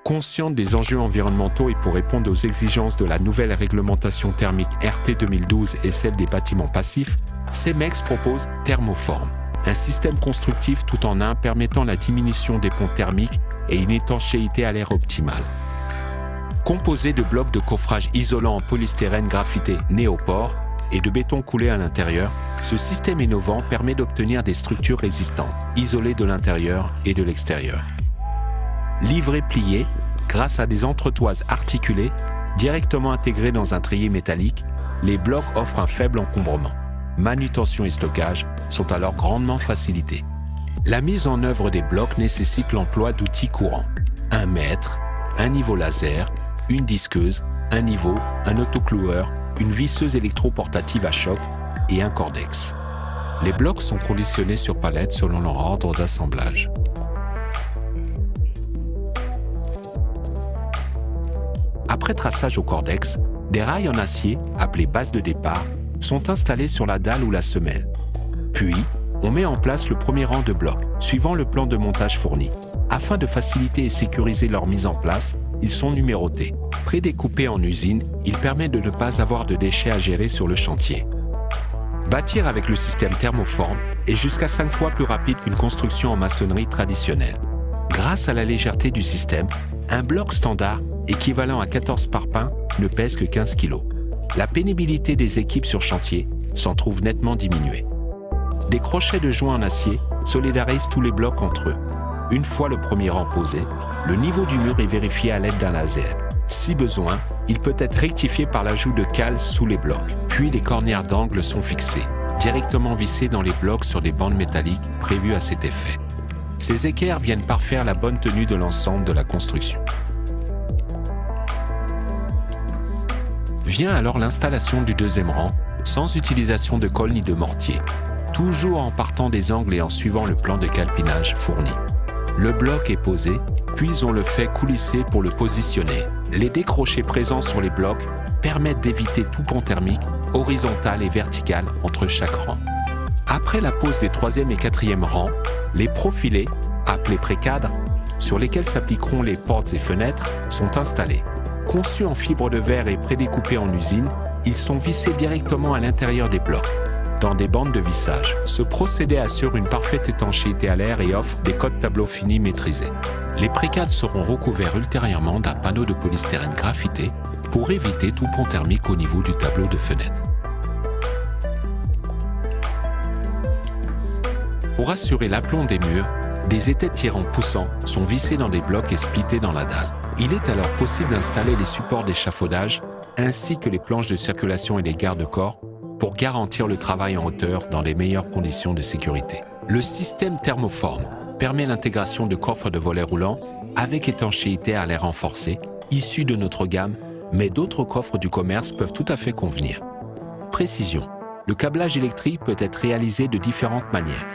Consciente des enjeux environnementaux et pour répondre aux exigences de la nouvelle réglementation thermique RT 2012 et celle des bâtiments passifs, Cemex propose Thermoform, un système constructif tout en un permettant la diminution des ponts thermiques et une étanchéité à l'air optimale. Composé de blocs de coffrage isolants en polystyrène graphité néopore et de béton coulé à l'intérieur, ce système innovant permet d'obtenir des structures résistantes, isolées de l'intérieur et de l'extérieur. Livrés pliés, grâce à des entretoises articulées, directement intégrées dans un treillis métallique, les blocs offrent un faible encombrement. Manutention et stockage sont alors grandement facilités. La mise en œuvre des blocs nécessite l'emploi d'outils courants. Un mètre, un niveau laser, une disqueuse, un niveau, un autocloueur, une visseuse électroportative à choc et un cordex. Les blocs sont conditionnés sur palette selon leur ordre d'assemblage. Après traçage au cordex, des rails en acier, appelés bases de départ, sont installés sur la dalle ou la semelle. Puis, on met en place le premier rang de blocs, suivant le plan de montage fourni. Afin de faciliter et sécuriser leur mise en place, ils sont numérotés. Prédécoupés en usine, ils permettent de ne pas avoir de déchets à gérer sur le chantier. Bâtir avec le système Thermoform est jusqu'à 5 fois plus rapide qu'une construction en maçonnerie traditionnelle. Grâce à la légèreté du système, un bloc standard, équivalent à 14 parpaings, ne pèse que 15 kg. La pénibilité des équipes sur chantier s'en trouve nettement diminuée. Des crochets de joint en acier solidarisent tous les blocs entre eux. Une fois le premier rang posé, le niveau du mur est vérifié à l'aide d'un laser. Si besoin, il peut être rectifié par l'ajout de cales sous les blocs. Puis les cornières d'angle sont fixées, directement vissées dans les blocs sur des bandes métalliques prévues à cet effet. Ces équerres viennent parfaire la bonne tenue de l'ensemble de la construction. Vient alors l'installation du deuxième rang, sans utilisation de colle ni de mortier, toujours en partant des angles et en suivant le plan de calpinage fourni. Le bloc est posé, puis on le fait coulisser pour le positionner. Les décrochés présents sur les blocs permettent d'éviter tout pont thermique, horizontal et vertical entre chaque rang. Après la pose des troisième et quatrième rangs, les profilés, appelés précadres, sur lesquels s'appliqueront les portes et fenêtres, sont installés. Conçus en fibre de verre et prédécoupés en usine, ils sont vissés directement à l'intérieur des blocs, dans des bandes de vissage. Ce procédé assure une parfaite étanchéité à l'air et offre des codes tableaux finis maîtrisés. Les précades seront recouverts ultérieurement d'un panneau de polystyrène graphité pour éviter tout pont thermique au niveau du tableau de fenêtre. Pour assurer l'aplomb des murs, des étais tirants poussants sont vissés dans des blocs et splittés dans la dalle. Il est alors possible d'installer les supports d'échafaudage ainsi que les planches de circulation et les garde-corps pour garantir le travail en hauteur dans les meilleures conditions de sécurité. Le système Thermoform permet l'intégration de coffres de volets roulants avec étanchéité à l'air renforcé, issus de notre gamme, mais d'autres coffres du commerce peuvent tout à fait convenir. Précision, le câblage électrique peut être réalisé de différentes manières.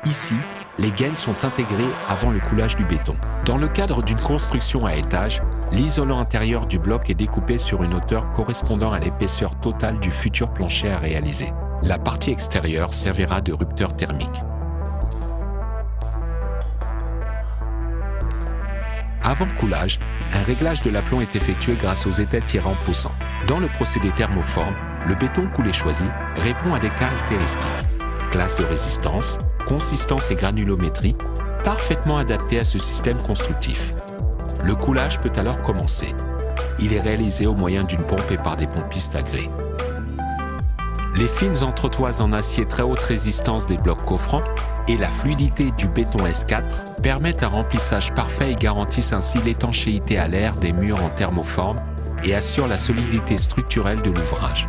Ici, les gaines sont intégrées avant le coulage du béton. Dans le cadre d'une construction à étage, l'isolant intérieur du bloc est découpé sur une hauteur correspondant à l'épaisseur totale du futur plancher à réaliser. La partie extérieure servira de rupteur thermique. Avant coulage, un réglage de l'aplomb est effectué grâce aux étais tirants poussants. Dans le procédé Thermoform, le béton coulé choisi répond à des caractéristiques. Classe de résistance, consistance et granulométrie, parfaitement adaptées à ce système constructif. Le coulage peut alors commencer. Il est réalisé au moyen d'une pompe et par des pompistes agréés. Les fines entretoises en acier très haute résistance des blocs coffrants et la fluidité du béton S4 permettent un remplissage parfait et garantissent ainsi l'étanchéité à l'air des murs en Thermoform et assurent la solidité structurelle de l'ouvrage.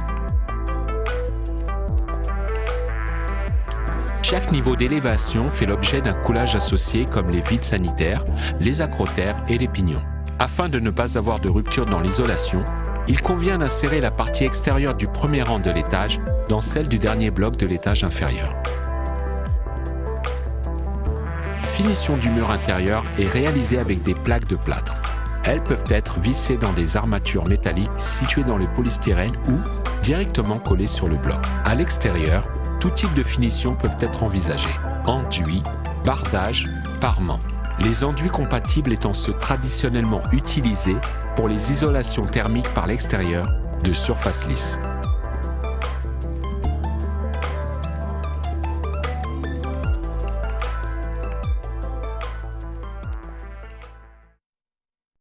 Chaque niveau d'élévation fait l'objet d'un coulage associé comme les vides sanitaires, les acrotères et les pignons. Afin de ne pas avoir de rupture dans l'isolation, il convient d'insérer la partie extérieure du premier rang de l'étage dans celle du dernier bloc de l'étage inférieur. Finition du mur intérieur est réalisée avec des plaques de plâtre. Elles peuvent être vissées dans des armatures métalliques situées dans le polystyrène ou directement collées sur le bloc. À l'extérieur, tout type de finition peuvent être envisagées. Enduit, bardage, parement. les enduits compatibles étant ceux traditionnellement utilisés pour les isolations thermiques par l'extérieur de surfaces lisses.